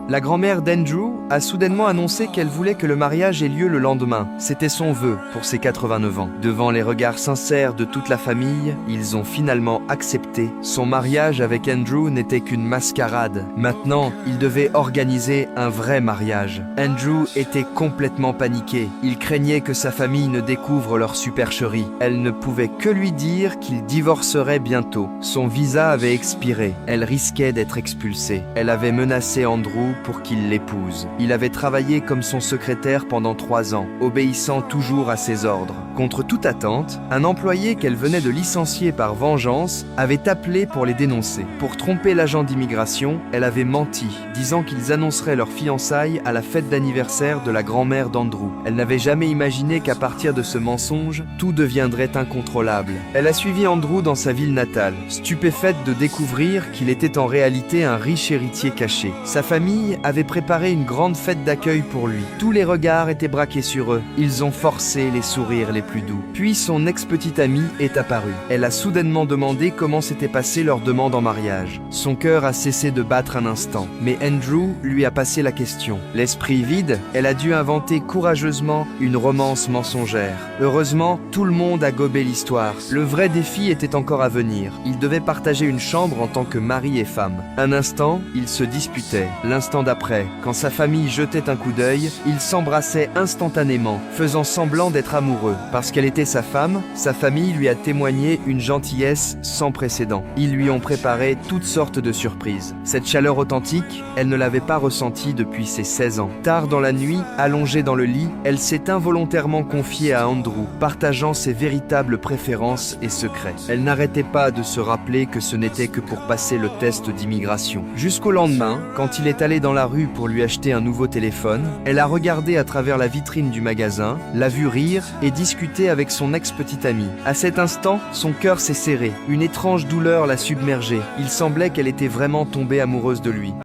La grand-mère d'Andrew a soudainement annoncé qu'elle voulait que le mariage ait lieu le lendemain. C'était son vœu pour ses 89 ans. Devant les regards sincères de toute la famille, ils ont finalement accepté. Son mariage avec Andrew n'était qu'une mascarade. Maintenant, il devait organiser un vrai mariage. Andrew était complètement paniqué. Il craignait que sa famille ne découvre leur supercherie. Elle ne pouvait que lui dire qu'il divorcerait bientôt. Son visa avait expiré. Elle risquait d'être expulsée. Elle avait menacé Andrew pour qu'il l'épouse. Il avait travaillé comme son secrétaire pendant 3 ans, obéissant toujours à ses ordres. Contre toute attente, un employé qu'elle venait de licencier par vengeance avait appelé pour les dénoncer. Pour tromper l'agent d'immigration, elle avait menti, disant qu'ils annonceraient leur fiançailles à la fête d'anniversaire de la grand-mère d'Andrew. Elle n'avait jamais imaginé qu'à partir de ce mensonge, tout deviendrait incontrôlable. Elle a suivi Andrew dans sa ville natale, stupéfaite de découvrir qu'il était en réalité un riche héritier caché. Sa famille avait préparé une grande fête d'accueil pour lui. Tous les regards étaient braqués sur eux. Ils ont forcé les sourires les plus doux. Puis son ex-petite amie est apparue. Elle a soudainement demandé comment s'était passée leur demande en mariage. Son cœur a cessé de battre un instant, mais Andrew lui a passé la question. L'esprit vide, elle a dû inventer courageusement une romance mensongère. Heureusement, tout le monde a gobé l'histoire. Le vrai défi était encore à venir. Ils devaient partager une chambre en tant que mari et femme. Un instant, ils se disputaient. L'instant d'après, quand sa famille jetait un coup d'œil, ils s'embrassaient instantanément, faisant semblant d'être amoureux. Parce qu'elle était sa femme, sa famille lui a témoigné une gentillesse sans précédent. Ils lui ont préparé toutes sortes de surprises. Cette chaleur authentique, elle ne l'avait pas ressentie depuis ses 16 ans. Tard dans la nuit, allongée dans le lit, elle s'est involontairement confiée à Andrew, partageant ses véritables préférences et secrets. Elle n'arrêtait pas de se rappeler que ce n'était que pour passer le test d'immigration. Jusqu'au lendemain, quand il est allé dans la rue pour lui acheter un nouveau téléphone, elle a regardé à travers la vitrine du magasin, l'a vu rire et discuter avec son ex-petite amie. À cet instant, son cœur s'est serré. Une étrange douleur l'a submergée. Il semblait qu'elle était vraiment tombée amoureuse de lui.